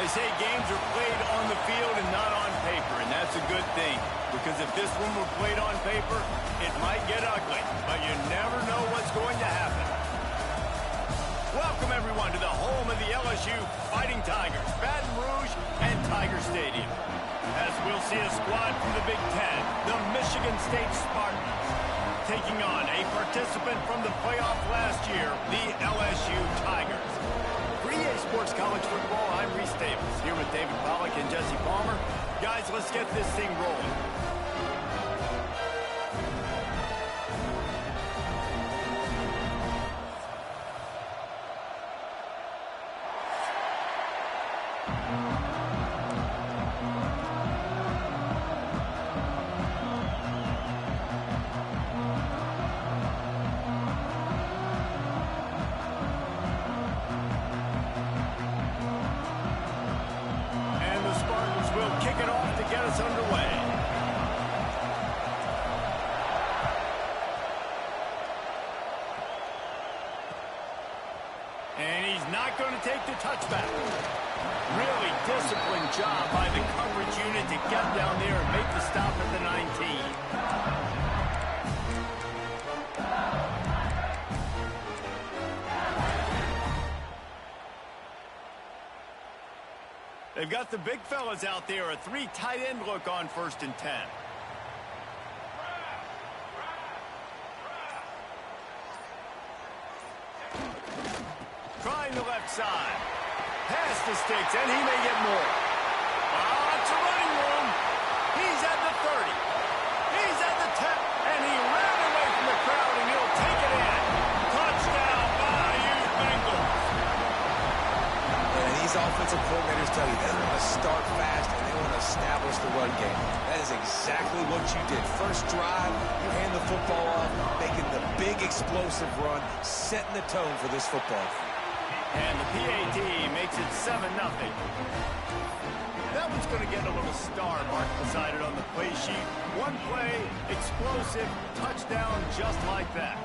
They say games are played on the field and not on paper, and that's a good thing. Because if this one were played on paper, it might get ugly, but you never know what's going to happen. Welcome, everyone, to the home of the LSU Fighting Tigers, Baton Rouge and Tiger Stadium. As we'll see a squad from the Big Ten, the Michigan State Spartans, taking on a participant from the playoff last year, the LSU Tigers. For EA Sports College Football, I'm Reese Davis, here with David Pollack and Jesse Palmer. Guys, let's get this thing rolling. Underway. And he's not going to take the touchback. Really disciplined job by the coverage unit to get down there and make the stop at the 19. They've got the big fellas out there, a 3 tight end look on 1st and 10. Trying the left side. Pass the sticks, and he may get more. Lots of running room. He's at the 30. He's at the 10, and he ran away from the crowd, and he'll take it in. Touchdown, Bayou Bengals. And these offensive coordinators tell you they want to start fast and they want to establish the run game. That is exactly what you did. First drive, you hand the football off, making the big explosive run, setting the tone for this football. And the PAT makes it 7-0. That one's going to get a little star mark beside it on the play sheet. One play, explosive, touchdown just like that.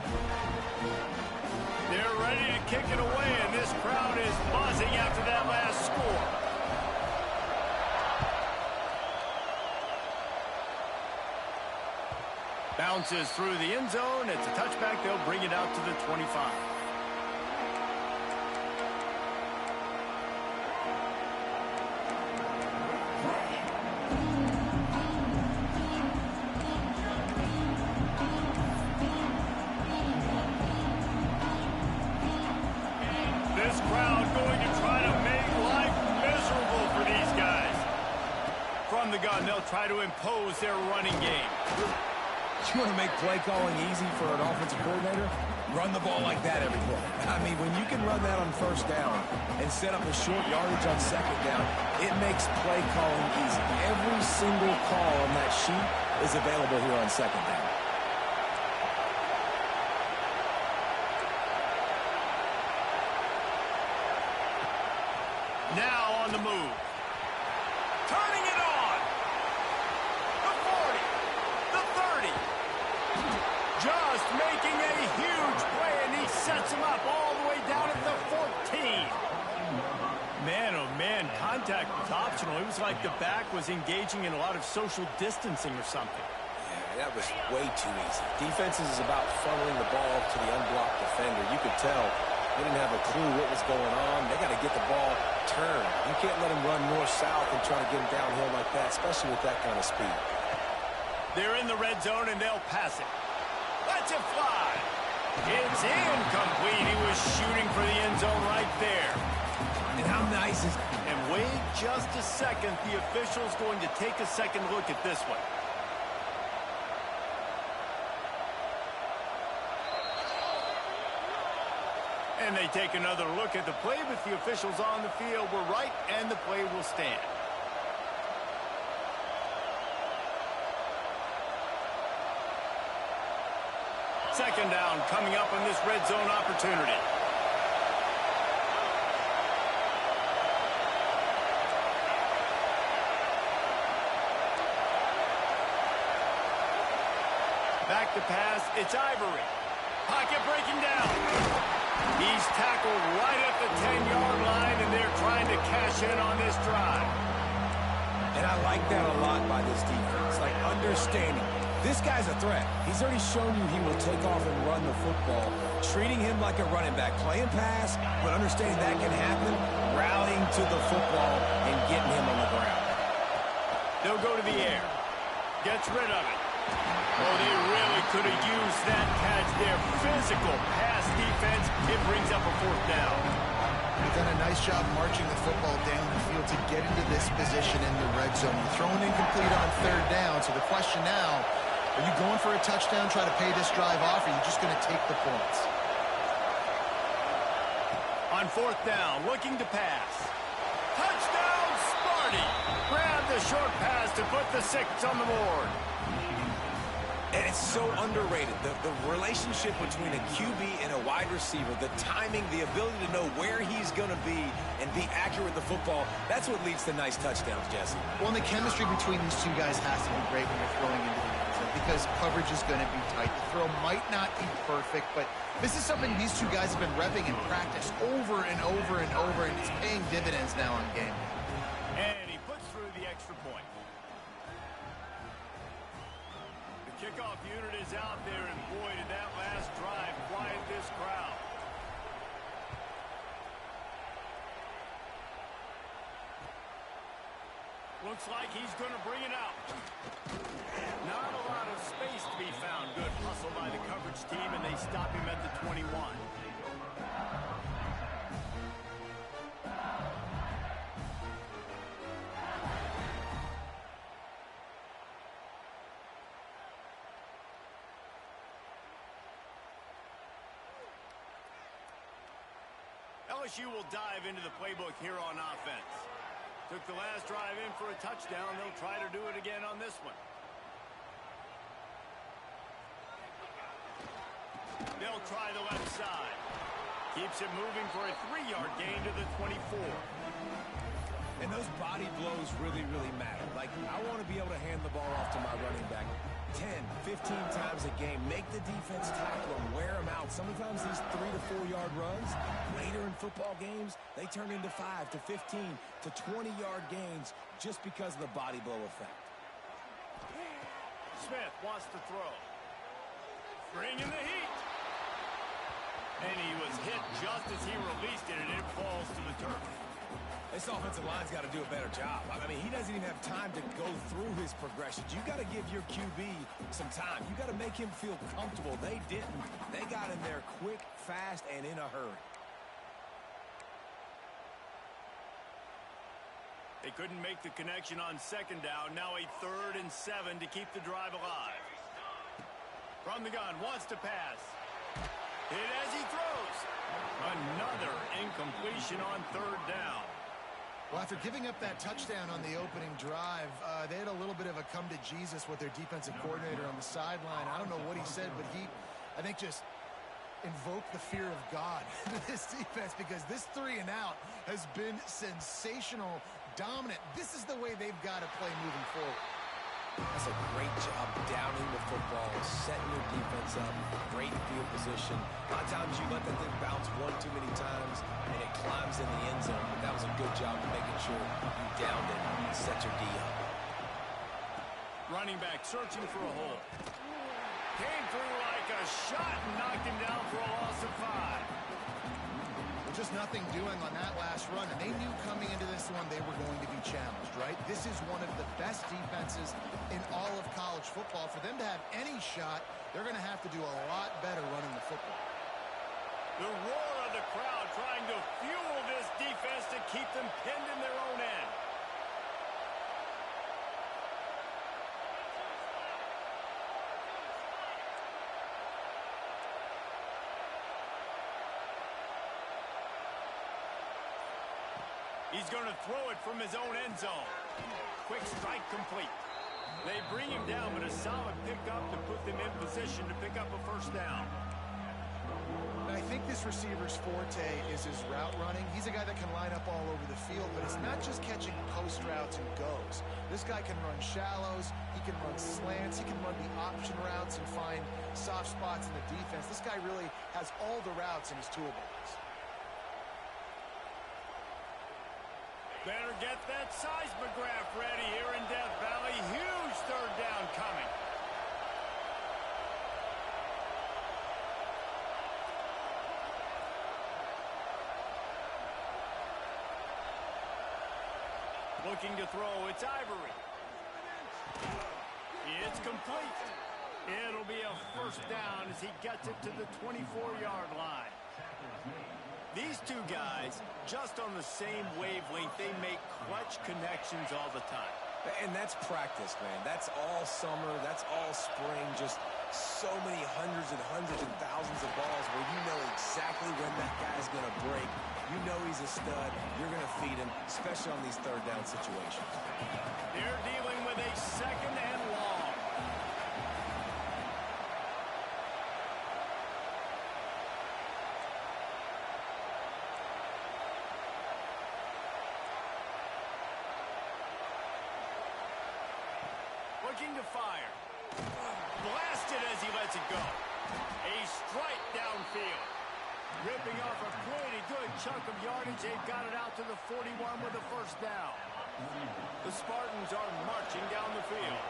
They're ready to kick it away, and this crowd is buzzing after that last score. Bounces through the end zone. It's a touchback. They'll bring it out to the 25. This crowd going to try to make life miserable for these guys. From the gun, they'll try to impose their running game. You want to make play calling easy for an offensive coordinator? Run the ball like that every play. I mean, when you can run that on 1st down and set up a short yardage on 2nd down, it makes play calling easy. Every single call on that sheet is available here on 2nd down. Now on the move. Turning it on. The 40. The 30. Just making a huge play, and he sets him up all the way down at the 14. Man, oh man, contact was optional. It was like the back was engaging in a lot of social distancing or something. Yeah, that was way too easy. Defenses is about funneling the ball to the unblocked defender. You could tell they didn't have a clue what was going on. They got to get the ball turned. You can't let him run north-south and try to get him downhill like that, especially with that kind of speed. They're in the red zone, and they'll pass it. Let's it fly. It's incomplete. He was shooting for the end zone right there. And how nice is... And wait just a second. The official's going to take a second look at this one. And they take another look at the play, but the officials on the field were right, and the play will stand. Second down coming up on this red zone opportunity. Back to pass, it's Ivory. Pocket breaking down. He's tackled tackled right at the 10-yard line, and they're trying to cash in on this drive. And I like that a lot by this defense, like understanding. This guy's a threat. He's already shown you he will take off and run the football, treating him like a running back, playing pass, but understanding that can happen, rallying to the football and getting him on the ground. They'll go to the air. Gets rid of it. Oh, they really could have used that catch there. Physical pass defense. It brings up a fourth down. They've done a nice job marching the football down the field to get into this position in the red zone. You're throwing incomplete on third down, so the question now, are you going for a touchdown, try to pay this drive off, or are you just going to take the points? On fourth down, looking to pass. Touchdown, Sparty! Grab the short pass to put the 6 on the board. And it's so underrated, the relationship between a QB and a wide receiver, the timing, the ability to know where he's going to be and be accurate with the football, that's what leads to nice touchdowns, Jesse. Well, and the chemistry between these two guys has to be great when you're throwing into the end zone because coverage is going to be tight. The throw might not be perfect, but this is something these two guys have been repping in practice over and over and over, and it's paying dividends now on game day. And he puts through the extra point. Kickoff unit is out there, and boy, did that last drive quiet this crowd. Looks like he's going to bring it out. Not a lot of space to be found. Good hustle by the coverage team, and they stop him at the 21. LSU will dive into the playbook here on offense. Took the last drive in for a touchdown. They'll try to do it again on this one. They'll try the left side. Keeps it moving for a 3-yard gain to the 24. And those body blows really, really matter. Like, I want to be able to hand the ball off to my running back 10, 15 times a game. Make the defense tackle them, wear them out. Sometimes these 3 to 4-yard runs, later in football games, they turn into 5 to 15 to 20-yard gains just because of the body blow effect. Smith wants to throw. Bringing the heat. And he was hit just as he released it, and it falls to the turf. This offensive line's got to do a better job. I mean, he doesn't even have time to go through his progressions. You got to give your QB some time. You got to make him feel comfortable. They didn't. They got in there quick, fast, and in a hurry. They couldn't make the connection on second down. Now a 3rd and 7 to keep the drive alive. From the gun, wants to pass. Hit as he throws. Another incompletion on 3rd down. Well, after giving up that touchdown on the opening drive, they had a little bit of a come to Jesus with their defensive coordinator on the sideline. I don't know what he said, but he, I think, just invoked the fear of God into this defense because this 3 and out has been sensational, dominant. This is the way they've got to play moving forward. That's a great job downing the football, setting your defense up, great field position. A lot of times you let that thing bounce one too many times and it climbs in the end zone, but that was a good job of making sure you downed it and set your D up. Running back searching for a hole. Came through like a shot and knocked him down for a loss of 5. Just nothing doing on that last run, and they knew coming into this one they were going to be challenged, right? This is one of the best defenses in all of college football. For them to have any shot, they're going to have to do a lot better running the football. The roar of the crowd trying to fuel this defense to keep them pinned in their own end. He's going to throw it from his own end zone. Quick strike complete. They bring him down, but a solid pickup to put them in position to pick up a 1st down. I think this receiver's forte is his route running. He's a guy that can line up all over the field, but it's not just catching post routes and goes. This guy can run shallows, he can run slants, he can run the option routes and find soft spots in the defense. This guy really has all the routes in his toolbox. Better get that seismograph ready here in Death Valley. Huge third down coming. Looking to throw, it's Ivory. It's complete. It'll be a first down as he gets it to the 24-yard line. These two guys, just on the same wavelength, they make clutch connections all the time. And that's practice, man. That's all summer. That's all spring. Just so many hundreds and thousands of balls where you know exactly when that guy's going to break. You know he's a stud. You're going to feed him, especially on these third down situations. They're dealing with a second and long. Looking to fire. Blasted as he lets it go. A strike downfield. Ripping off a pretty good chunk of yardage. They've got it out to the 41 with a first down. The Spartans are marching down the field.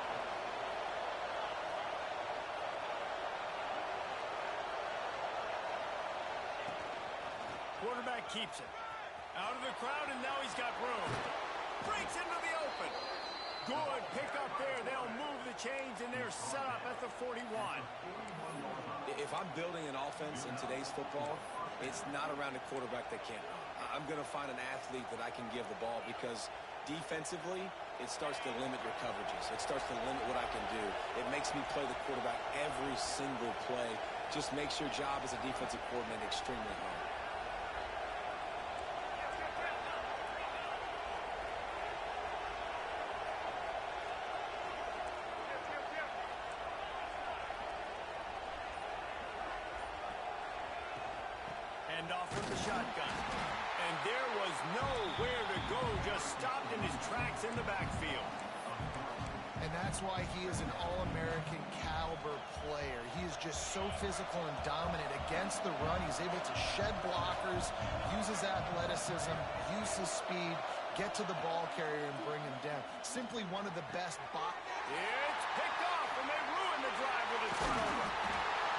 Quarterback keeps it. Out of the crowd, and now he's got room. Breaks into the open. Good pick up there. They'll move the chains, and they're set up at the 41. If I'm building an offense in today's football, it's not around a quarterback that can't run. I'm going to find an athlete that I can give the ball because defensively, it starts to limit your coverages. It starts to limit what I can do. It makes me play the quarterback every single play. Just makes your job as a defensive coordinator extremely hard. Off with the shotgun. And there was nowhere to go, just stopped in his tracks in the backfield. And that's why he is an All-American caliber player. He is just so physical and dominant against the run. He's able to shed blockers, use his athleticism, use his speed, get to the ball carrier and bring him down. Simply one of the best. It's picked off, and they ruin the drive with a turnover.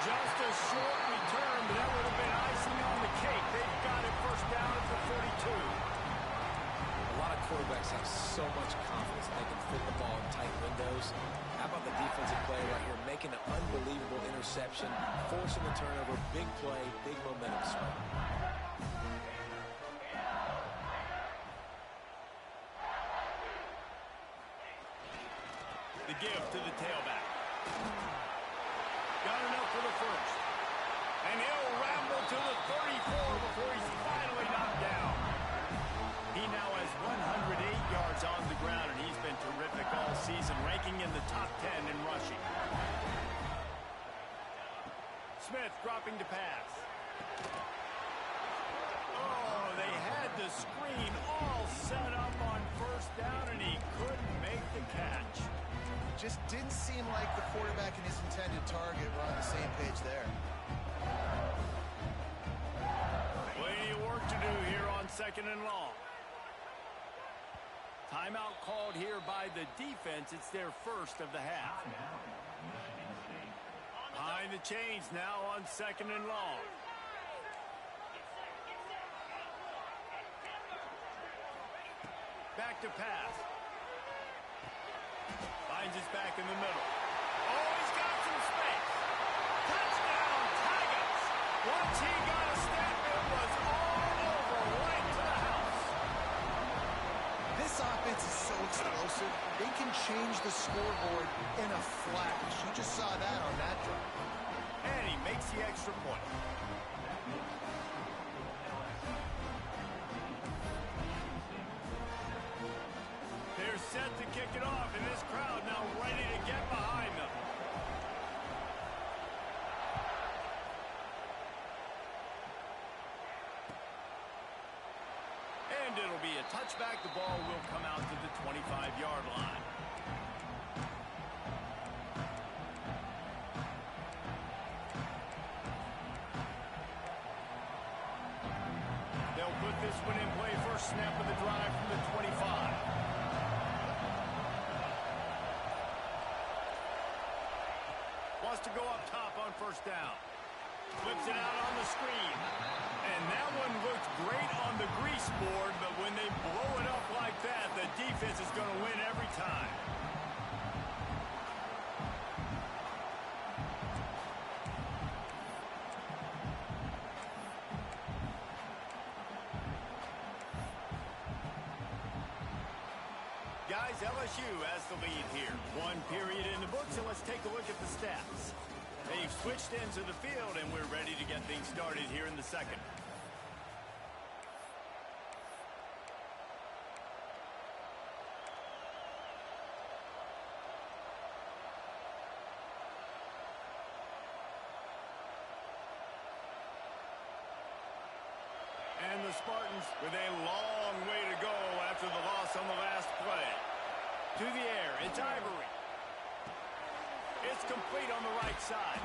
Just a short return, but that would have been icing on the cake. They've got it first down at the 42. A lot of quarterbacks have so much confidence they can fit the ball in tight windows. How about the defensive play right here, making an unbelievable interception, forcing the turnover, big play, big momentum swing. The give to the tailback. Got enough for the first. And he'll ramble to the 34 before he's finally knocked down. He now has 108 yards on the ground, and he's been terrific all season, ranking in the top 10 in rushing. Smith dropping to pass. Oh, they had the screen all set up on first down, and he couldn't make the catch. Just didn't seem like the quarterback and his intended target were on the same page there. Plenty of work to do here on second and long. Timeout called here by the defense. It's their first of the half. Behind the chains now on second and long. Back to pass. Finds his back in the middle. Oh, he's got some space. Touchdown, Tigers. Once he got a step, it was all over, right to the house. This offense is so explosive, they can change the scoreboard in a flash. You just saw that on that drive. And he makes the extra point. They're set to kick it off, and this crowd now ready to get behind them. And it'll be a touchback. The ball will come out to the 25-yard line. They'll put with this one in play. First snap of the drive from the 25. Wants to go up top on first down. Flips it out on the screen. And that one looked great on the grease board, but when they blow it up like that, the defense is going to win every time. Guys, LSU has the lead here. One period in the book, so let's take a look at the stats. They've switched into the field, and we're ready to get things started here in the second. And the Spartans with a long way to go after the loss on the last play. To the air, it's Ivory. It's complete on the right side.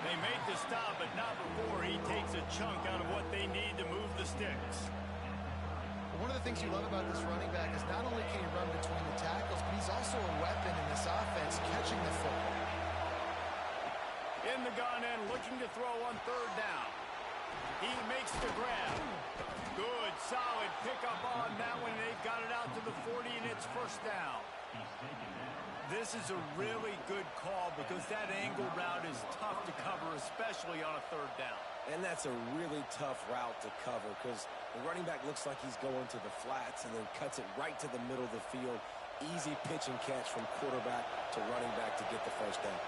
They made the stop, but not before he takes a chunk out of what they need to move the sticks. One of the things you love about this running back is not only can he run between the tackles, but he's also a weapon in this offense, catching the football. In the gun and looking to throw on third down. He makes the grab. Good, solid pickup on that one. They've got it out to the 40, and it's first down. This is a really good call because that angle route is tough to cover, especially on a third down. And that's a really tough route to cover because the running back looks like he's going to the flats and then cuts it right to the middle of the field. Easy pitch and catch from quarterback to running back to get the first down.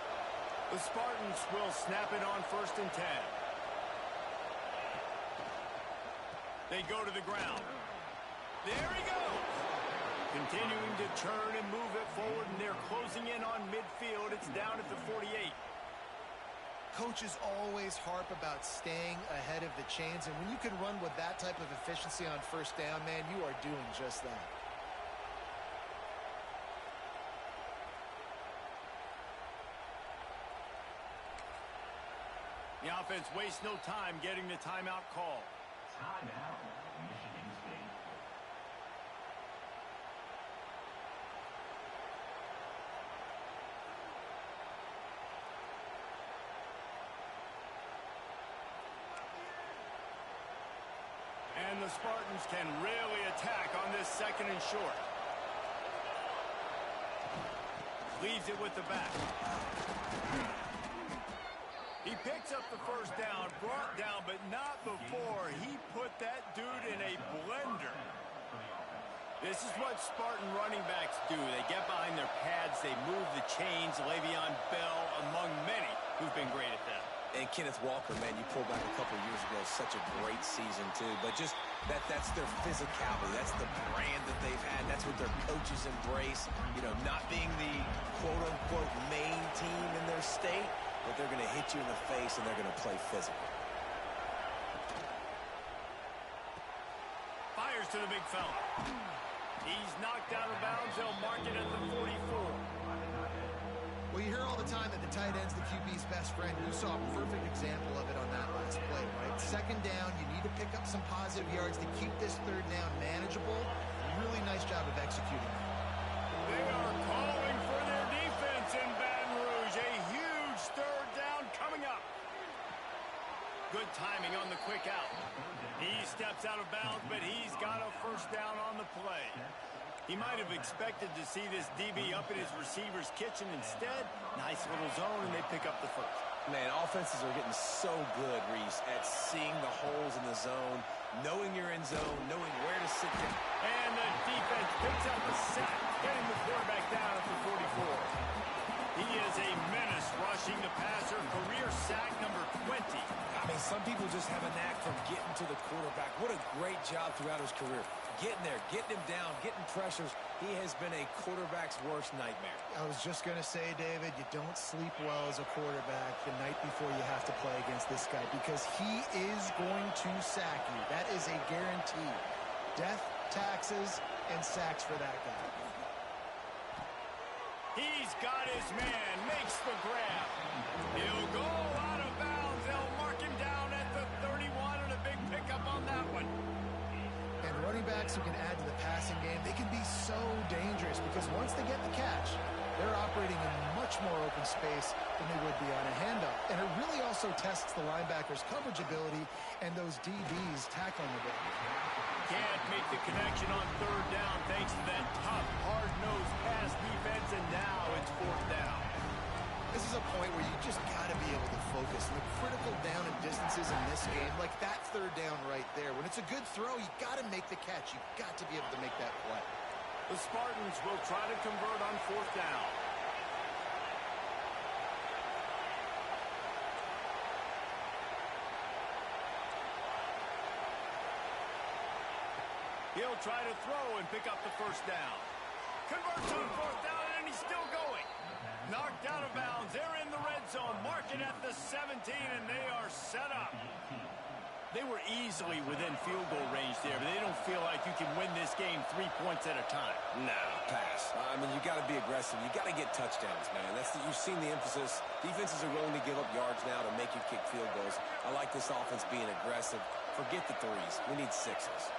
The Spartans will snap it on 1st and 10. They go to the ground. There he goes. Continuing to turn and move it forward, and they're closing in on midfield. It's down at the 48. Coaches always harp about staying ahead of the chains, and when you can run with that type of efficiency on first down, man, you are doing just that. The offense wastes no time getting the timeout call. Timeout, Michigan State. And the Spartans can really attack on this 2nd and short. Leaves it with the back. He picks up the first down, brought down, but not before he put that dude in a blender. This is what Spartan running backs do. They get behind their pads, they move the chains. Le'Veon Bell, among many, who've been great at that. And Kenneth Walker, man, you pull back a couple years ago, such a great season, too. But just that's their physicality. That's the brand that they've had. That's what their coaches embrace. You know, not being the quote-unquote main team in their state, but they're going to hit you in the face, and they're going to play physical. Fires to the big fella. He's knocked out of bounds. They'll mark it at the 44. Well, you hear all the time that the tight end's the QB's best friend. You saw a perfect example of it on that last play, right? 2nd down, you need to pick up some positive yards to keep this 3rd down manageable. Really nice job of executing that. They are calling for their defense in Baton Rouge. A huge 3rd down coming up. Good timing on the quick out. He steps out of bounds, but he's got a first down on the play. He might have expected to see this DB up in his receiver's kitchen. Instead, nice little zone, and they pick up the first. Man, offenses are getting so good, Reese, at seeing the holes in the zone, knowing you're in zone, knowing where to sit down. And the defense picks up a sack, getting the quarterback down at the 44. He is a menace rushing the passer, career sack number 20. I mean, some people just have a knack for getting to the quarterback. What a great job throughout his career. Getting there, getting him down, getting pressures. He has been a quarterback's worst nightmare. I was just going to say, David, you don't sleep well as a quarterback the night before you have to play against this guy because he is going to sack you. That is a guarantee. Death, taxes, and sacks for that guy. He's got his man, makes the grab. He'll go out of bounds. They'll mark him down at the 31 and a big pickup on that one. quarterbacks who can add to the passing game, they can be so dangerous because once they get the catch, they're operating in much more open space than they would be on a handoff. And it really also tests the linebackers' coverage ability and those DBs' tackling ability. Can't make the connection on third down thanks to that tough, hard-nosed pass defense, and now it's fourth down. This is a point where you just got to be able to focus. And the critical down and distances in this game, like that third down right there, when it's a good throw, you got to make the catch. You got to be able to make that play. The Spartans will try to convert on fourth down. He'll try to throw and pick up the first down. Converts on fourth down, and he's still going. Knocked out of bounds. They're in the red zone. Mark it at the 17, and they are set up. They were easily within field goal range there, but they don't feel like you can win this game 3 points at a time. No, pass. I mean, you got to be aggressive. You got to get touchdowns, man. You've seen the emphasis. Defenses are willing to give up yards now to make you kick field goals. I like this offense being aggressive. Forget the threes. We need sixes.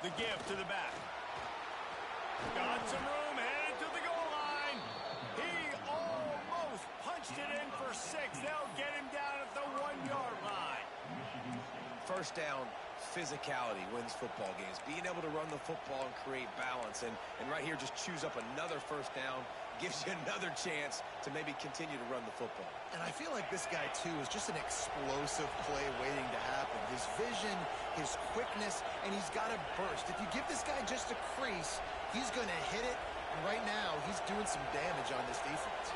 The give to the back. Got some room, headed to the goal line. He almost punched it in for 6. They'll get him down at the 1-yard line. First down, physicality wins football games. Being able to run the football and create balance. And right here, just choose up another first down. Gives you another chance to maybe continue to run the football. And I feel like this guy, too, is just an explosive play waiting to happen. His vision, his quickness, and he's got a burst. If you give this guy just a crease, he's going to hit it. And right now, he's doing some damage on this defense.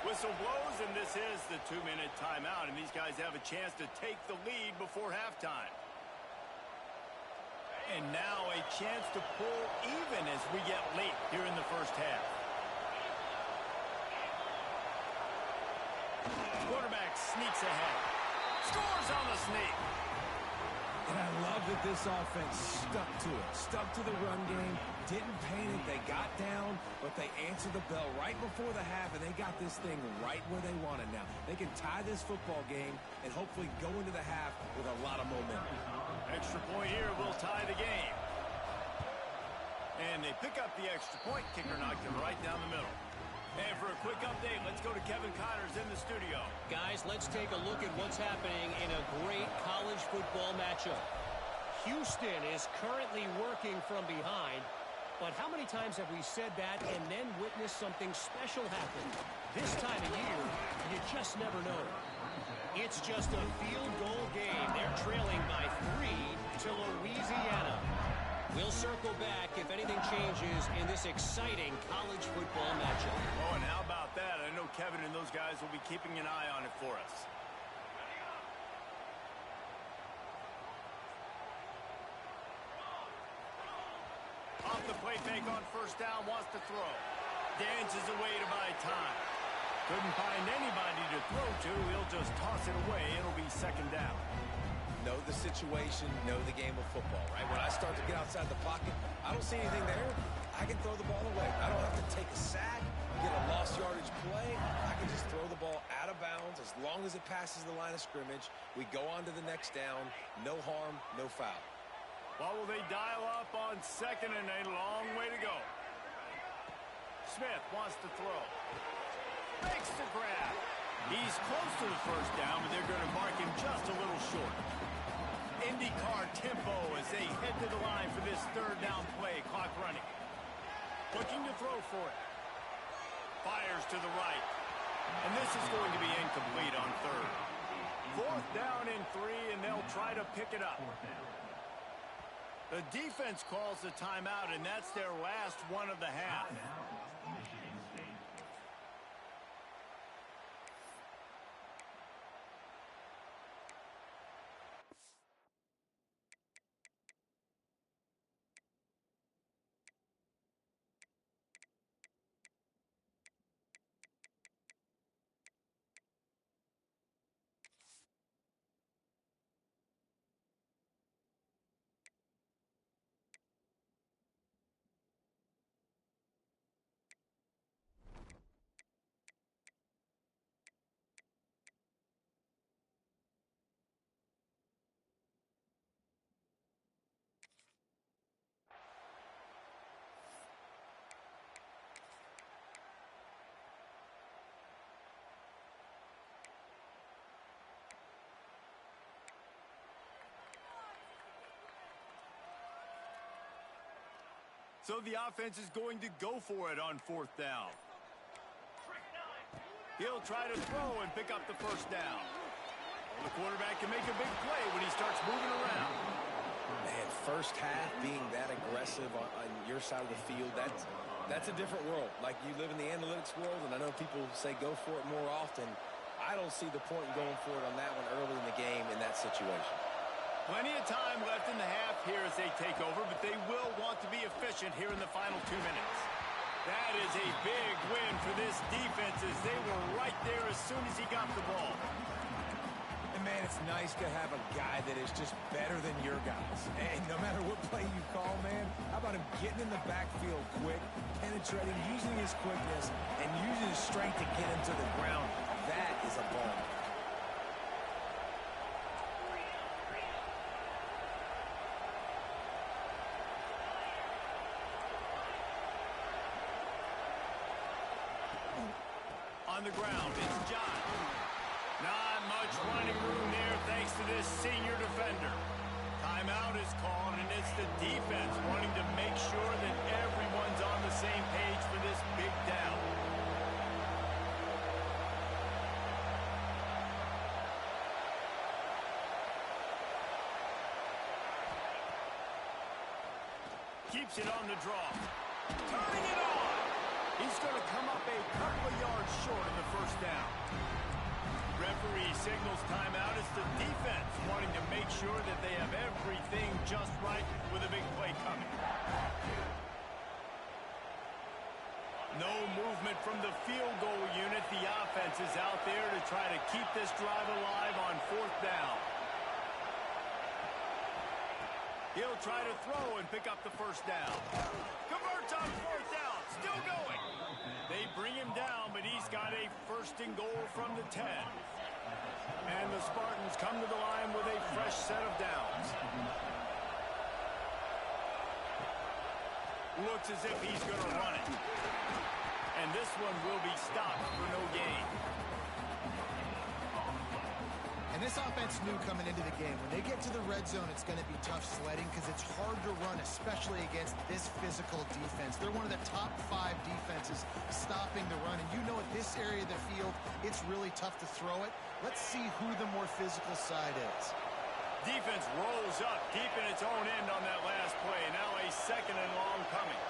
Whistle blows, and this is the 2-minute timeout, and these guys have a chance to take the lead before halftime. And now a chance to pull even as we get late here in the first half. Quarterback sneaks ahead. Scores on the sneak. And I love that this offense stuck to it. Stuck to the run game. Didn't paint it. They got down, but they answered the bell right before the half, and they got this thing right where they want it now. They can tie this football game and hopefully go into the half with a lot of momentum. Extra point here will tie the game. And they pick up the extra point. Kicker knocked it right down the middle. And for a quick update, let's go to Kevin Connors in the studio. Guys, let's take a look at what's happening in a great college football matchup. Houston is currently working from behind, but how many times have we said that and then witnessed something special happen? This time of year, you just never know. It's just a field goal game. They're trailing by 3 to Louisiana. We'll circle back if anything changes in this exciting college football matchup. Oh, and how about that? I know Kevin and those guys will be keeping an eye on it for us. Off the play fake on first down, wants to throw. Dances away to buy time. Couldn't find anybody to throw to. He'll just toss it away. It'll be second down. Know the situation, know the game of football, right? When I start to get outside the pocket, I don't see anything there. I can throw the ball away. I don't have to take a sack, get a lost yardage play. I can just throw the ball out of bounds as long as it passes the line of scrimmage. We go on to the next down. No harm, no foul. What will they dial up on second and a long way to go? Smith wants to throw. Makes the grab. He's close to the first down, but they're going to mark him just a little short. IndyCar tempo as they head to the line for this third down play. Clock running. Looking to throw for it. Fires to the right. And this is going to be incomplete on third. Fourth down and 3, and they'll try to pick it up. The defense calls the timeout, and that's their last one of the half. So the offense is going to go for it on 4th down. He'll try to throw and pick up the first down. The quarterback can make a big play when he starts moving around. Man, first half being that aggressive on your side of the field, that's a different world. Like, you live in the analytics world, and I know people say go for it more often. I don't see the point in going for it on that one early in the game in that situation. Plenty of time left in the half here as they take over, but they will want to be efficient here in the final 2 minutes. That is a big win for this defense as they were right there as soon as he got the ball. And, man, it's nice to have a guy that is just better than your guys. And no matter what play you call, man, how about him getting in the backfield quick, penetrating, using his quickness, and using his strength to get him to the ground. That is a ball. On the ground, it's John. Not much running room there thanks to this senior defender. Timeout is called, and it's the defense wanting to make sure that everyone's on the same page for this big down. Keeps it on the draw. Turning it on! He's going to come up a couple of yards short in the first down. Referee signals timeout. It's the defense wanting to make sure that they have everything just right with a big play coming. No movement from the field goal unit. The offense is out there to try to keep this drive alive on 4th down. He'll try to throw and pick up the first down. Converts on 4th down. Still going. They bring him down, but he's got a 1st and goal from the 10. And the Spartans come to the line with a fresh set of downs. Looks as if he's going to run it. And this one will be stopped for no gain. And this offense knew coming into the game, when they get to the red zone, it's going to be tough sledding because it's hard to run, especially against this physical defense. They're one of the top 5 defenses stopping the run. And you know at this area of the field, it's really tough to throw it. Let's see who the more physical side is. Defense rolls up deep in its own end on that last play. Now a 2nd and long coming.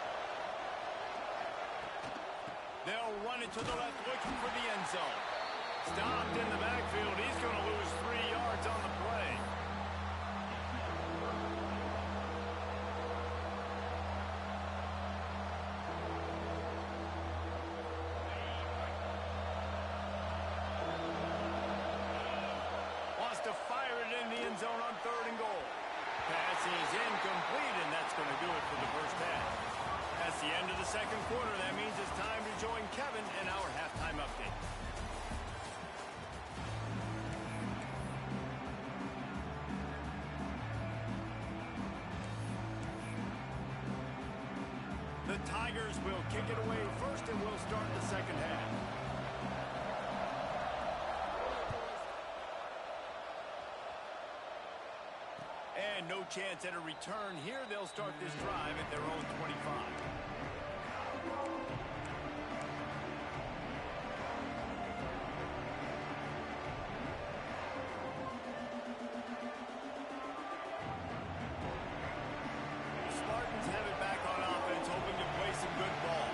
They'll run it to the left, looking for the end zone. Stopped in the backfield. He's going to lose 3 yards on the play. Wants to fire it in the end zone on 3rd and goal. Pass is incomplete, and that's going to do it for the first half. That's the end of the 2nd quarter. That means it's time to join Kevin in our halftime update. The Tigers will kick it away first, and we'll start the 2nd half. And no chance at a return here. They'll start this drive at their own 25. Spartans have it back on offense, hoping to play some good ball.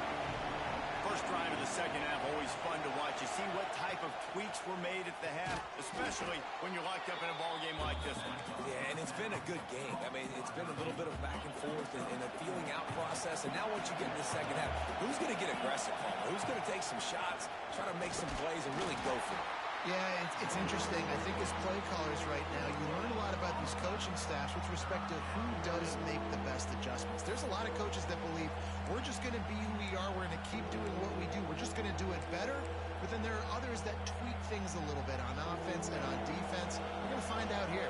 First drive of the 2nd half, always fun to watch. You see what type of tweaks were made at the half, especially when you're locked up in a ball game like this one. Yeah, and it's been a good game. I mean, it's been a little bit of back and forth and a feeling out process. And now once you get in the 2nd half, who's going to get aggressive, Palmer? Who's going to take some shots, try to make some plays, and really go for it? Yeah, it's interesting. I think as play callers right now, you learn a lot about these coaching staffs with respect to who does make the best adjustments. There's a lot of coaches that believe we're just going to be who we are. We're going to keep doing what we do. We're just going to do it better. But then there are others that tweak things a little bit on offense and on defense. We're going to find out here.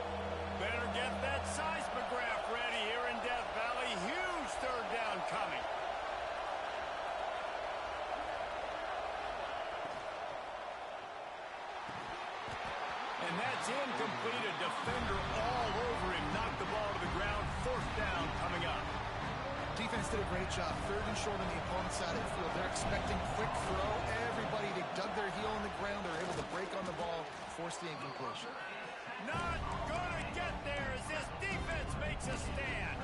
Better get that seismograph ready here in Death Valley. Huge 3rd down coming. And that's incomplete. A defender all over him. Knocked the ball to the ground. 4th down coming up. defense did a great job. Third and short on the opponent's side of the field. They're expecting quick throw. Everybody, they dug their heel in the ground. They're able to break on the ball, force the incompletion. Not gonna get there as this defense makes a stand.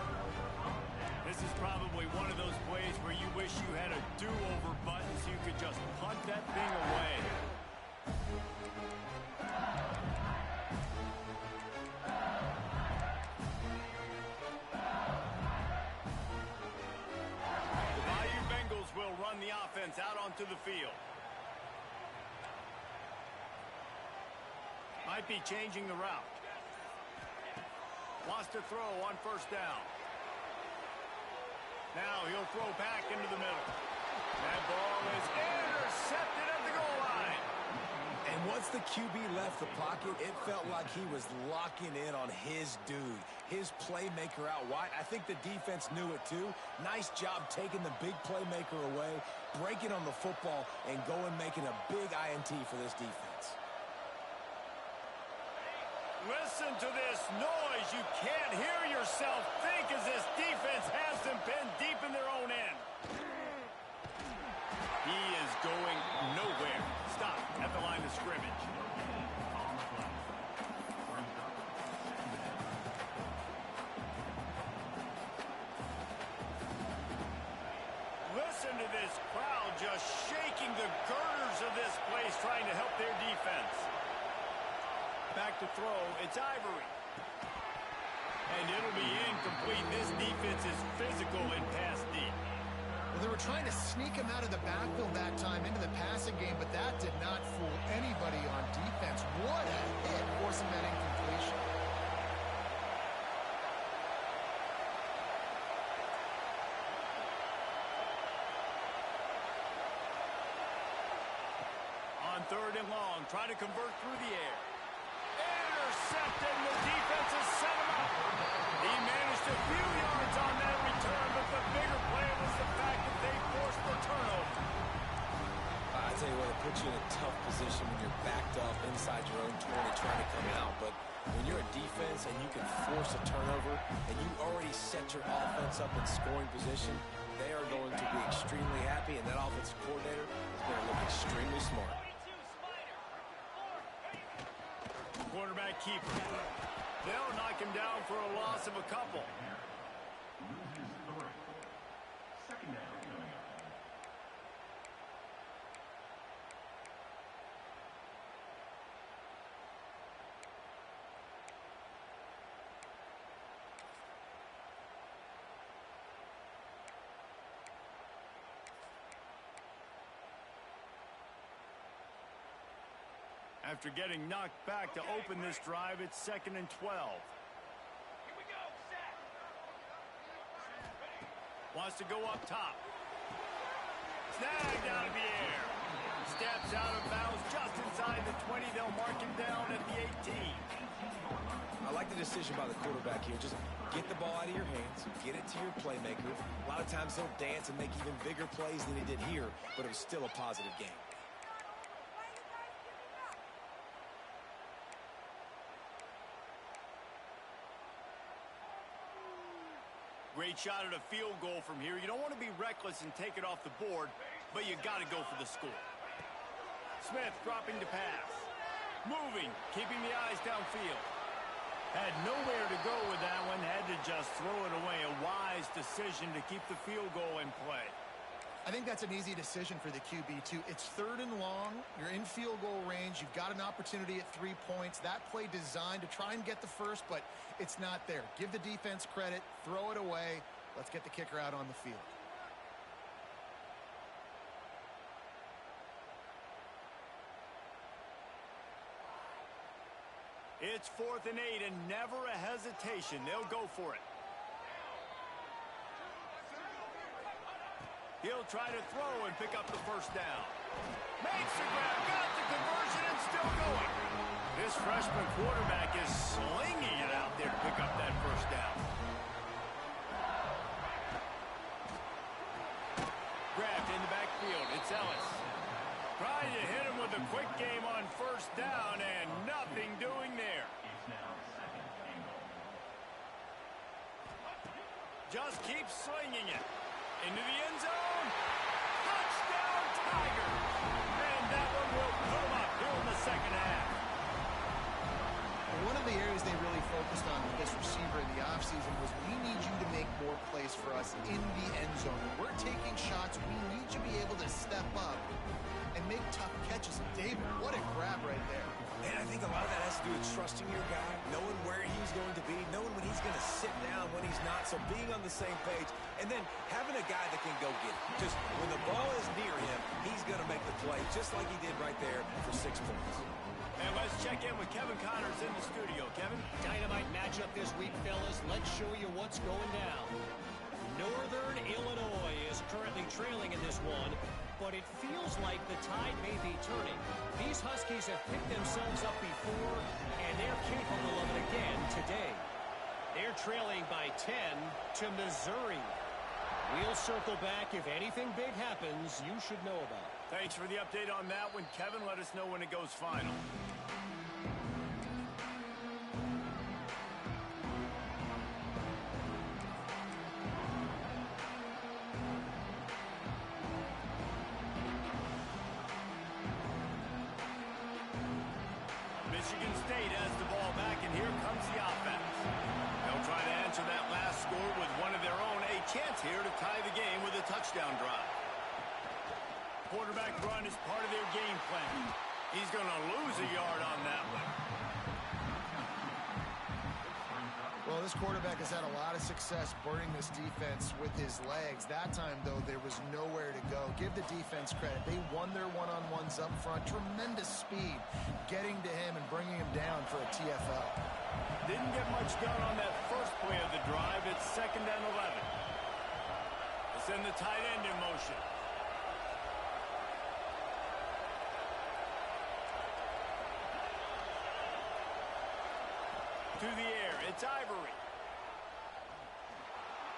This is probably one of those plays where you wish you had a do-over button so you could just punt that thing away. The Bayou Bengals will run the offense out onto the field. Might be changing the route. Wants to throw on first down. Now he'll throw back into the middle. That ball is intercepted at the goal line. And once the QB left the pocket, it felt like he was locking in on his dude, his playmaker out wide. I think the defense knew it too. Nice job taking the big playmaker away, breaking on the football, and going making a big INT for this defense. Listen to this noise. You can't hear yourself think as this defense has them pinned deep in their own end. He is going nowhere. Stop at the line of scrimmage. Listen to this crowd just shaking the girders of this place trying to help their defense. Back to throw, it's Ivory. And it'll be incomplete. This defense is physical and pass deep. Well, they were trying to sneak him out of the backfield that time into the passing game, but that did not fool anybody on defense. What a hit, forcing that incompletion. On third and long, trying to convert through the air. Intercepted, and the defense has set him up. He managed a few yards on that return, but the bigger play was the fact that they forced the turnover. I tell you what, it puts you in a tough position when you're backed up inside your own 20 trying to come out. But when you're a defense and you can force a turnover and you already set your offense up in scoring position, they are going to be extremely happy, and that offensive coordinator is going to look extremely smart. Quarterback keeper. They'll knock him down for a loss of a couple. Second down. After getting knocked back to open this drive, it's 2nd and 12. Wants to go up top. Snagged out of the air. Steps out of bounds just inside the 20. They'll mark him down at the 18. I like the decision by the quarterback here. Just get the ball out of your hands, get it to your playmaker. A lot of times he'll dance and make even bigger plays than he did here, but it was still a positive game. Great shot at a field goal from here. You don't want to be reckless and take it off the board, but you got to go for the score. Smith dropping to pass. Moving, keeping the eyes downfield. Had nowhere to go with that one. Had to just throw it away. A wise decision to keep the field goal in play. I think that's an easy decision for the QB, too. It's 3rd and long. You're in field goal range. You've got an opportunity at 3 points. That play designed to try and get the first, but it's not there. Give the defense credit. Throw it away. Let's get the kicker out on the field. It's 4th and 8 and never a hesitation. They'll go for it. He'll try to throw and pick up the first down. Makes the grab, got the conversion, and still going. This freshman quarterback is slinging it out there to pick up that first down. Grabbed in the backfield. It's Ellis. Trying to hit him with a quick game on first down, and nothing doing there. just keeps slinging it. Into the end zone. Touchdown, Tigers. And that one will put them up here in the second half. One of the areas they really focused on with this receiver in the offseason was we need you to make more plays for us in the end zone. When we're taking shots, we need you to be able to step up and make tough catches. And David, what a grab right there. And I think a lot of that has to do with trusting your guy, knowing where he's going to be, knowing when he's going to sit down, when he's not, so being on the same page, and then having a guy that can go get it. Just when the ball is near him, he's going to make the play, just like he did right there for 6 points. And let's check in with Kevin Connors in the studio. Kevin? Dynamite matchup this week, fellas. Let's show you what's going down. Northern Illinois is currently trailing in this one, but it feels like the tide may be turning. These Huskies have picked themselves up before, and they're capable of it again today. They're trailing by 10 to Missouri. We'll circle back. If anything big happens, you should know about it. Thanks for the update on that one, Kevin. Let us know when it goes final. Michigan State has the ball back, and here comes the offense. They'll try to answer that last score with one of their own. A chance here to tie the game with a touchdown drive. Quarterback run is part of their game plan. He's going to lose a yard on that one. Well, this quarterback has had a lot of success burning this defense with his legs. That time, though, there was nowhere to go. Give the defense credit. They won their one-on-ones up front. Tremendous speed getting to him and bringing him down for a TFL. Didn't get much done on that first play of the drive. It's 2nd and 11. They send the tight end in motion. To the air, it's Ivory.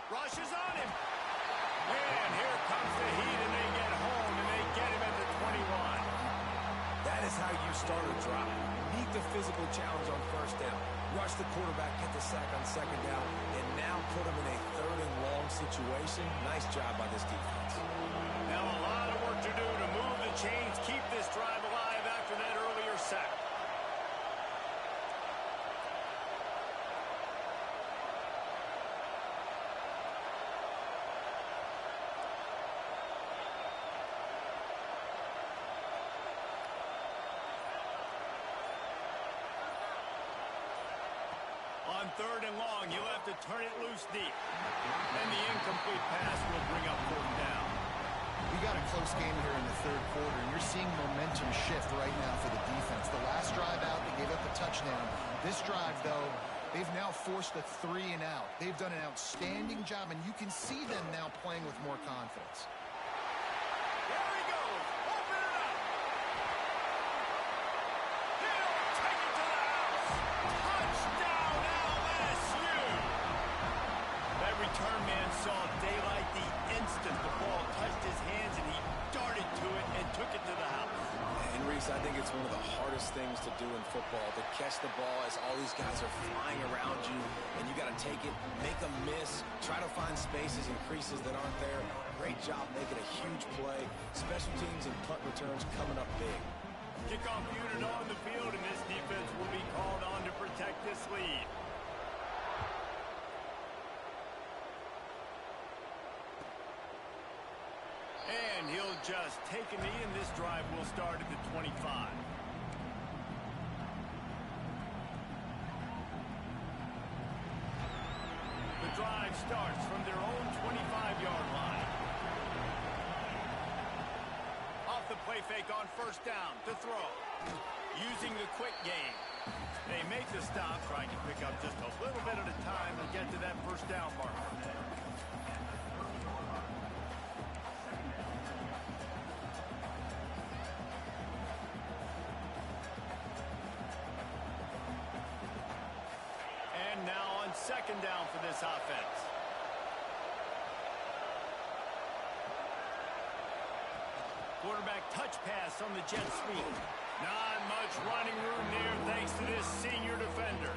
Rush is on him. And here comes the heat, and they get home, and they get him at the 21. That is how you start a drive. Meet the physical challenge on 1st down. Rush the quarterback, get the sack on 2nd down, and now put him in a 3rd and long situation. Nice job by this defense. Now a lot of work to do to move the chains, keep this drive alive after that earlier sack. On 3rd and long, you'll have to turn it loose deep. And the incomplete pass will bring up 4th down. We got a close game here in the 3rd quarter, and you're seeing momentum shift right now for the defense. The last drive out, they gave up a touchdown. This drive, though, they've now forced a 3 and out. They've done an outstanding job, and you can see them now playing with more confidence. There he goes. Open it up. He'll take it to the house. Touchdown, LSU. That return man saw daylight the instant the ball touched his hands, and he darted to it and took it to the house. And Reese, I think it's one of the hardest things to do in football, to catch the ball as all these guys are flying around you, and you got to take it, make them miss, try to find spaces and creases that aren't there. Great job making a huge play. Special teams and punt returns coming up big. Kickoff unit on the field, and this defense will be called on to protect this lead. And he'll just take a knee, and this drive will start at the 25. The drive starts from their own 25-yard line. Off the play fake on 1st down to throw. Using the quick game. They make the stop, trying to pick up just a little bit at a time to get to that 1st down marker. And now on 2nd down for this offense. Quarterback touch pass on the jet sweep. Not much running room there thanks to this senior defender.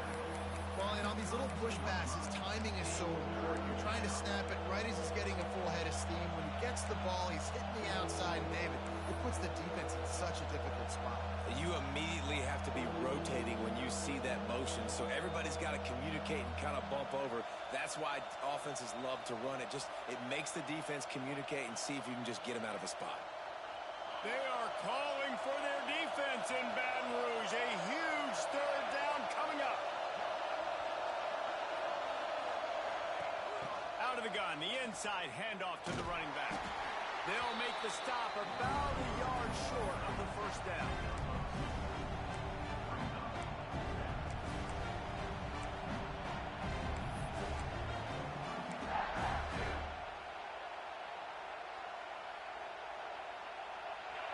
Well, and on these little push passes, timing is so important. You're trying trying to snap it right as he's getting a full head of steam. When he gets the ball, he's hitting the outside, and David, it puts the defense in such a difficult spot. You immediately have to be rotating when you see that motion, so everybody's got to communicate and kind of bump over. That's why offenses love to run it. It makes the defense communicate and see if you can just get them out of a spot. They are calling for their defense in Baton Rouge. A huge third down coming up. Out of the gun, the inside handoff to the running back. They'll make the stop about a yard short of the first down.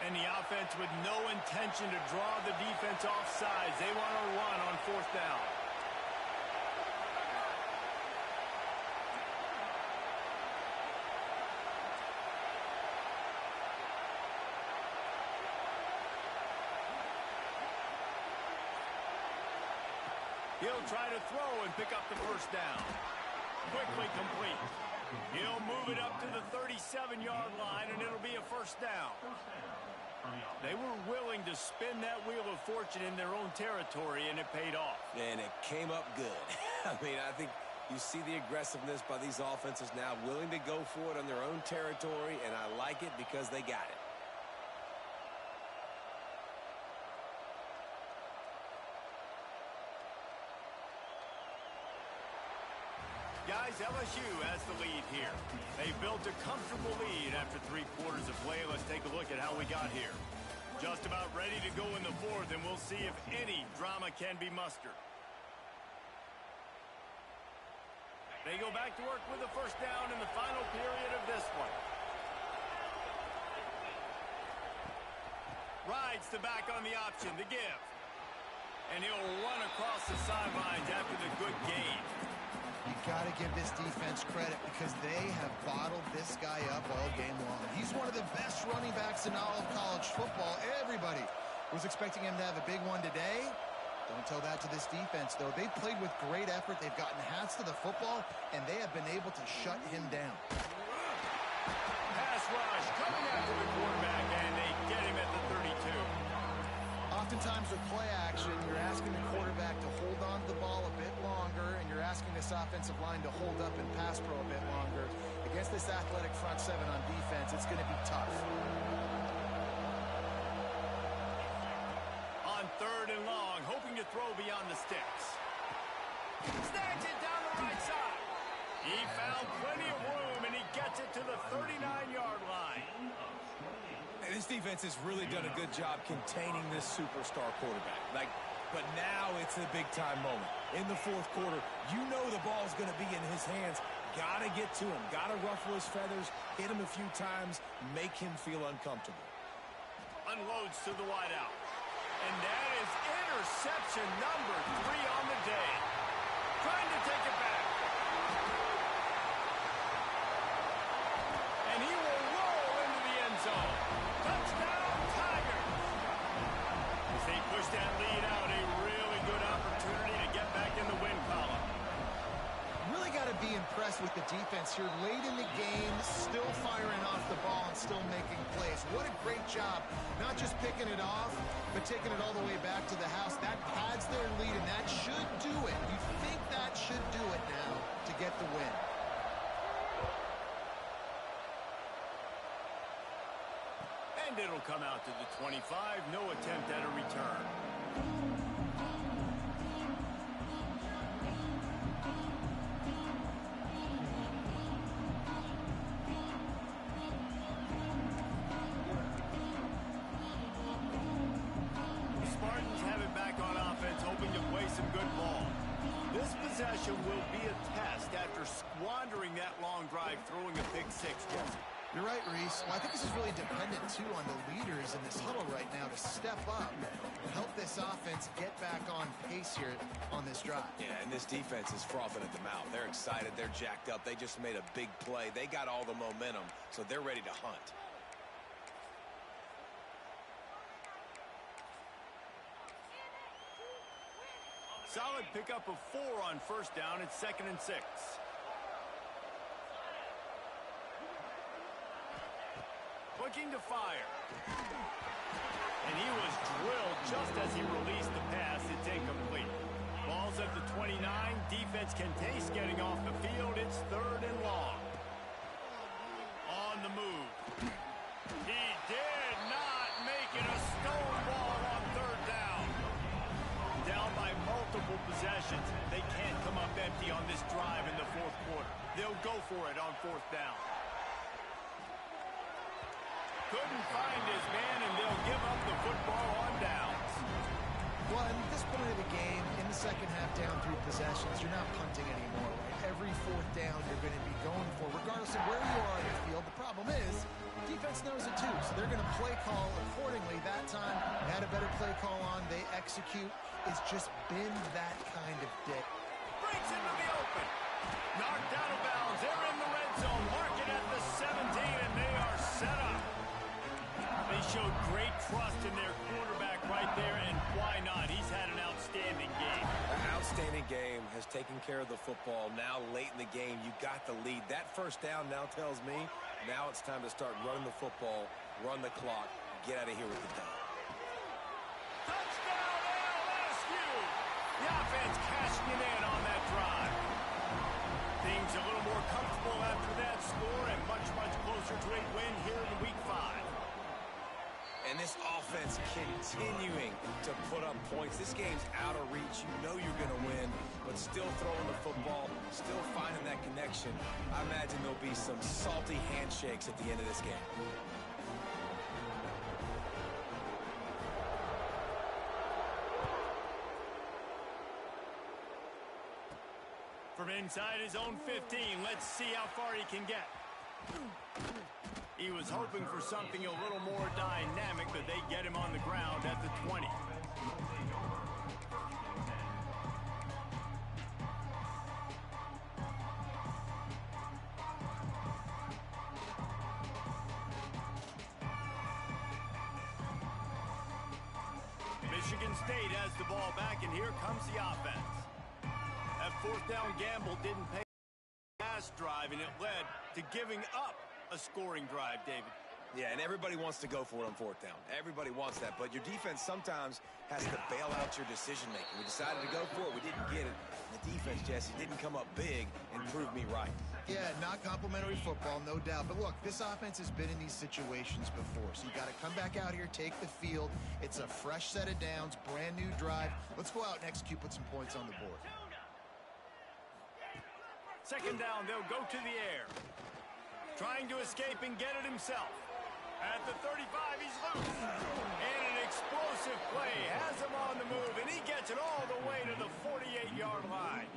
And the offense with no intention to draw the defense off sides. They want to run on fourth down. He'll try to throw and pick up the first down. Quickly complete. He'll move it up to the 37-yard line, and it'll be a first down. They were willing to spin that wheel of fortune in their own territory, and it paid off. And it came up good. I mean, I think you see the aggressiveness by these offenses now, willing to go for it on their own territory, and I like it because they got it. Guys, LSU has the lead here. They built a comfortable lead after 3 quarters of play. Let's take a look at how we got here. Just about ready to go in the fourth, and we'll see if any drama can be mustered. They go back to work with the first down in the final period of this one. Rides the back on the option, the give. And he'll run across the sidelines after the good gain. You got to give this defense credit because they have bottled this guy up all game long. He's one of the best running backs in all of college football. Everybody was expecting him to have a big one today. Don't tell that to this defense, though. They've played with great effort. They've gotten hats to the football, and they have been able to shut him down. Pass rush coming after the quarterback, and they get him at the 32. Oftentimes with play action, you're asking the quarterback to hold on to the ball a bit longer, and you're asking this offensive line to hold up and pass pro a bit longer. Against this athletic front seven on defense, it's going to be tough. On third and long, hoping to throw beyond the sticks. Snags it down the right side. He found plenty of room, and he gets it to the 39-yard line. And this defense has really done a good job containing this superstar quarterback. But now it's a big-time moment. In the fourth quarter, you know the ball's going to be in his hands. Got to get to him. Got to ruffle his feathers, hit him a few times, make him feel uncomfortable. Unloads to the wideout. And that is interception number 3 on the day. Trying to take it back. And he will roll into the end zone. Touchdown, Tigers! As they push that lead out, a really good opportunity to get back in the win column. Really got to be impressed with the defense here late in the game, still firing off the ball and still making plays. What a great job, not just picking it off, but taking it all the way back to the house. That pads their lead, and that should do it. You think that should do it now to get the win. And it'll come out to the 25. No attempt at a return. The Spartans have it back on offense, hoping to play some good ball. This possession will be a test after squandering that long drive, throwing a pick six, Jesse. You're right, Reese. Well, I think this is really dependent, too, on the leaders in this huddle right now to step up and help this offense get back on pace here on this drive. Yeah, and this defense is frothing at the mouth. They're excited. They're jacked up. They just made a big play. They got all the momentum, so they're ready to hunt. Solid pickup of 4 on first down. It's 2nd and 6. looking to fire. And he was drilled just as he released the pass. It's incomplete. Ball's at the 29. Defense can taste getting off the field. It's 3rd and long. On the move. He did not make it a stone ball on 3rd down. Down by multiple possessions. They can't come up empty on this drive in the 4th quarter. They'll go for it on 4th down. Couldn't find his man, and they'll give up the football on downs. Well, at this point of the game, in the second half, down 3 possessions, you're not punting anymore, right? Every 4th down you're going to be going for, regardless of where you are on the field. The problem is, defense knows it too, so they're going to play call accordingly. That time, they had a better play call on. They execute. It's just been that kind of day. Breaks into the open. Knocked out of bounds. They're in the red zone. Mark it at the 17, and they are set up. They showed great trust in their quarterback right there, and why not? He's had an outstanding game. An outstanding game, has taken care of the football. Now, late in the game, you got the lead. That 1st down now tells me now it's time to start running the football, run the clock, get out of here with the dub. Touchdown, LSU! The offense cashing it in on that drive. Things a little more comfortable after that score, and much, much closer to a win here in Week 5. And this offense continuing to put up points. This game's out of reach. You know you're going to win, but still throwing the football, still finding that connection. I imagine there'll be some salty handshakes at the end of this game. From inside his own 15, let's see how far he can get. He was hoping for something a little more dynamic, but they get him on the ground at the 20. Michigan State has the ball back, and here comes the offense. That 4th down gamble didn't pay the pass drive, and it led to giving up a scoring drive, David. Yeah, and everybody wants to go for it on 4th down. Everybody wants that, but your defense sometimes has to bail out your decision-making. We decided to go for it. We didn't get it. The defense, Jesse, didn't come up big and prove me right. Yeah, not complimentary football, no doubt. But look, this offense has been in these situations before, so you got to come back out here, take the field. It's a fresh set of downs, brand new drive. Let's go out and execute, put some points on the board. 2nd down, they'll go to the air. Trying to escape and get it himself. At the 35, he's loose. And an explosive play has him on the move, and he gets it all the way to the 48-yard line.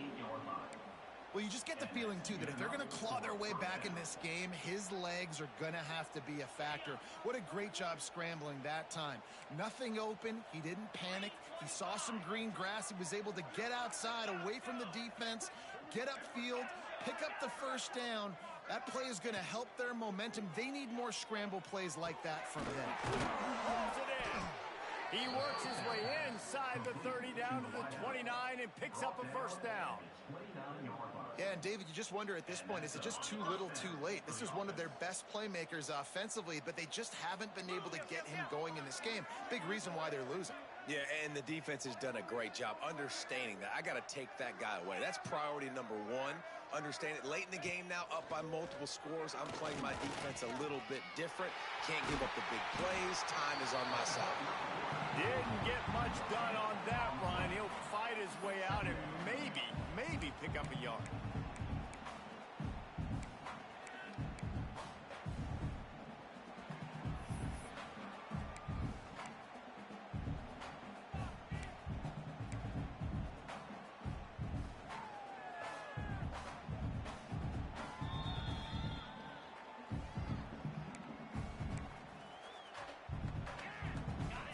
Well, you just get the feeling, too, that if they're going to claw their way back in this game, his legs are going to have to be a factor. What a great job scrambling that time. Nothing open. He didn't panic. He saw some green grass. He was able to get outside, away from the defense, get upfield, pick up the 1st down. That play is going to help their momentum. They need more scramble plays like that from them. Pulls it in. He works his way inside the 30 down to the 29 and picks up a 1st down. Yeah, and David, you just wonder at this point, is it just too little too late? This is one of their best playmakers offensively, but they just haven't been able to get him going in this game. Big reason why they're losing. Yeah, and the defense has done a great job understanding that. I got to take that guy away. That's priority number 1. Understand it. Late in the game now, up by multiple scores. I'm playing my defense a little bit different. Can't give up the big plays. Time is on my side. Didn't get much done on that run. He'll fight his way out and maybe pick up a yard.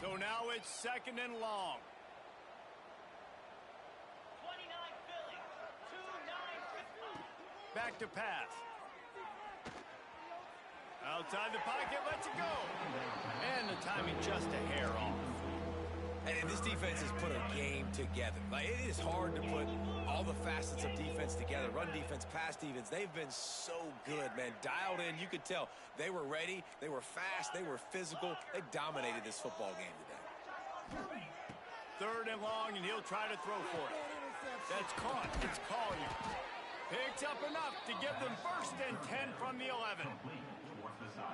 So now it's 2nd and long. 29 Philly, 2-9. Back to pass. Outside the pocket, lets it go. And the timing just a hair off. And this defense has put a game together. Like, it is hard to put all the facets of defense together. Run defense, pass defense. They've been so good, man. Dialed in. You could tell they were ready. They were fast. They were physical. They dominated this football game today. 3rd and long, and he'll try to throw for it. That's caught. It's Collier. Picks up enough to give them 1st and 10 from the 11.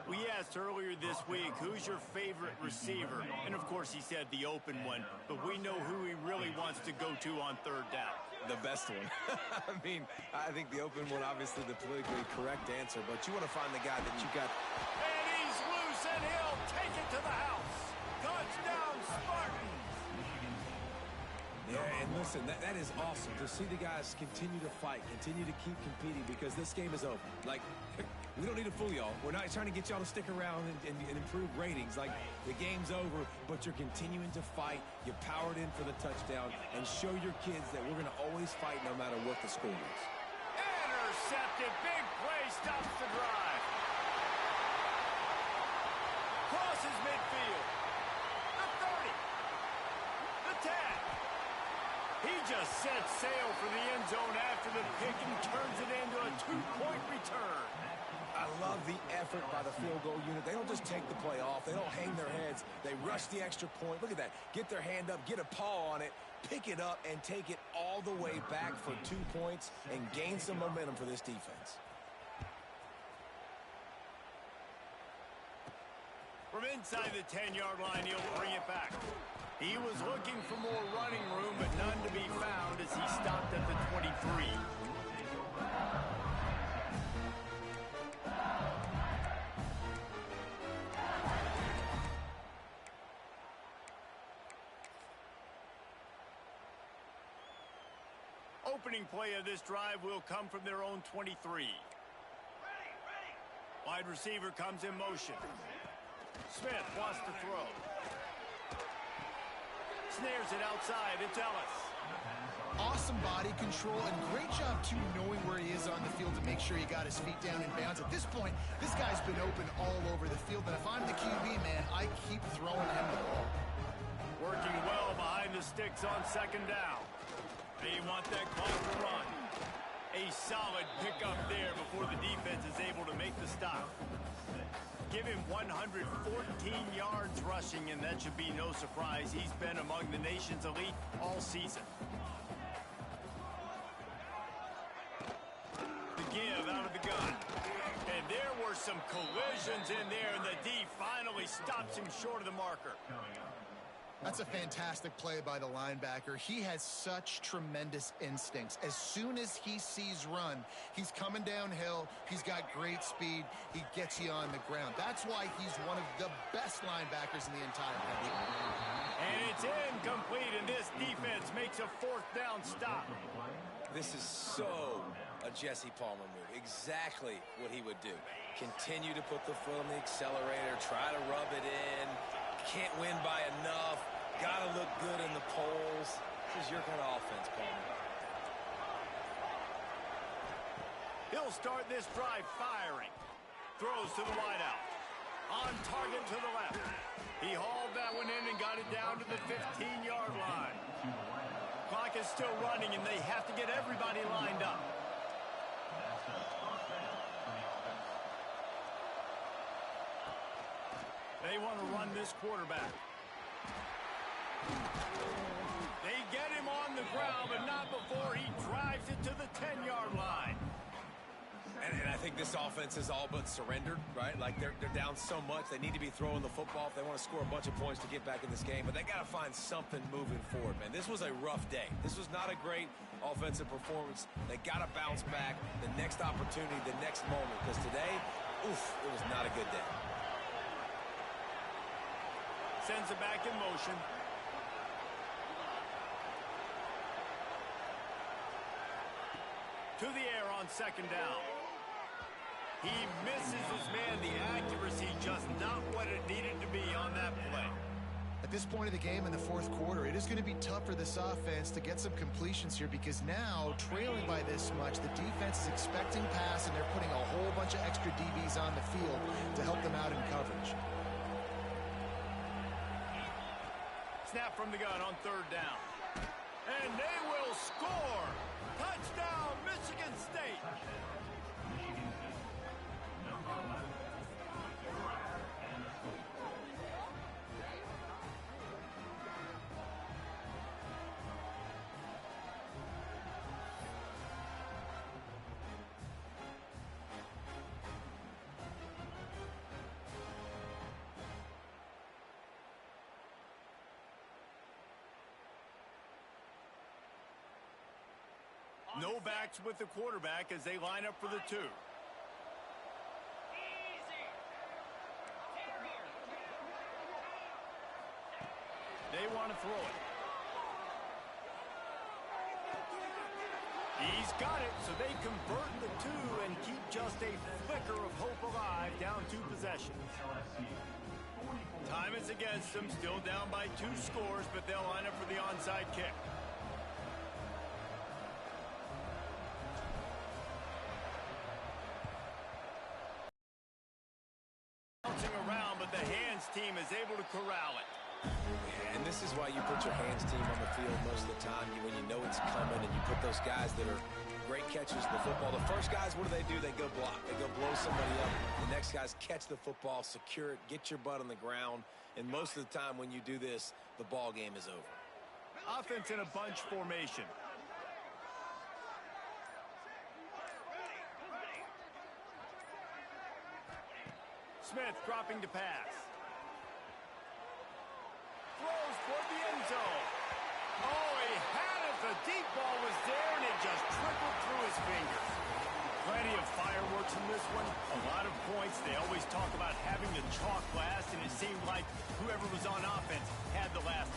We asked earlier this week, who's your favorite receiver? And, of course, he said the open one. But we know who he really wants to go to on 3rd down. The best one. I mean, I think the open one, obviously the politically correct answer. But you want to find the guy that you got. And he's loose, and he'll take it to the house. Touchdown, Spartans. Yeah, and listen, that is awesome to see the guys continue to fight, continue to keep competing, because this game is over. Like, we don't need to fool y'all. We're not trying to get y'all to stick around and improve ratings. Like, the game's over, but you're continuing to fight. You powered in for the touchdown, and show your kids that we're going to always fight no matter what the score is. Intercepted. Big play stops the drive. Crosses midfield. The 30. The 10. He just sets sail for the end zone after the pick and turns it into a 2-point return. I love the effort by the field goal unit. They don't just take the play off. They don't hang their heads. They rush the extra point. Look at that. Get their hand up, get a paw on it, pick it up, and take it all the way back for 2 points and gain some momentum for this defense. From inside the 10-yard line, he'll bring it back. He was looking for more running room, but none to be found as he stopped at the 23. Opening play of this drive will come from their own 23. Wide receiver comes in motion. Smith wants to throw. Snares it outside. It's Ellis. Awesome body control and great job, too, knowing where he is on the field to make sure he got his feet down in bounds. At this point, this guy's been open all over the field, and if I'm the QB, man, I keep throwing him the ball. Working well behind the sticks on 2nd down. They want that clock to run. A solid pickup there before the defense is able to make the stop. Give him 114 yards rushing, and that should be no surprise. He's been among the nation's elite all season. The give out of the gun. And there were some collisions in there, and the D finally stops him short of the marker. That's a fantastic play by the linebacker. He has such tremendous instincts. As soon as he sees run, he's coming downhill. He's got great speed. He gets you on the ground. That's why he's one of the best linebackers in the entire country. And it's incomplete, and this defense makes a 4th down stop. This is so a Jesse Palmer move. Exactly what he would do. Continue to put the foot on the accelerator, try to rub it in. Can't win by enough. Gotta look good in the polls. This is your kind of offense, Palmer. He'll start this drive firing. Throws to the wideout. On target to the left. He hauled that one in and got it down to the 15-yard line. Clock is still running, and they have to get everybody lined up. They want to run this quarterback. They get him on the ground, but not before he drives it to the 10-yard line. And I think this offense is all but surrendered, right? Like, they're down so much. They need to be throwing the football if they want to score a bunch of points to get back in this game. But they got to find something moving forward, man. This was a rough day. This was not a great offensive performance. They got to bounce back the next opportunity, the next moment. Because today, oof, it was not a good day. Sends it back in motion. To the air on 2nd down. He misses his man. The accuracy just not what it needed to be on that play. At this point of the game in the 4th quarter, it is going to be tough for this offense to get some completions here, because now, trailing by this much, the defense is expecting pass, and they're putting a whole bunch of extra DBs on the field to help them out in coverage. Snap from the gun on third down. And they will score. Touchdown, Michigan State. No backs with the quarterback as they line up for the 2. They want to throw it. He's got it, so they convert the 2 and keep just a flicker of hope alive, down 2 possessions. Time is against them, still down by 2 scores, but they'll line up for the onside kick. Around, but the hands team is able to corral it. Yeah, and this is why you put your hands team on the field most of the time when you know it's coming, and you put those guys that are great catchers of the football. The first guys, what do? They go block. They go blow somebody up. The next guys catch the football, secure it, get your butt on the ground, and most of the time when you do this, the ball game is over. Offense in a bunch formation. Smith dropping to pass. Throws toward the end zone. Oh, he had it. The deep ball was there, and it just trickled through his fingers. Plenty of fireworks in this one. A lot of points. They always talk about having the chalk last, and it seemed like whoever was on offense had the last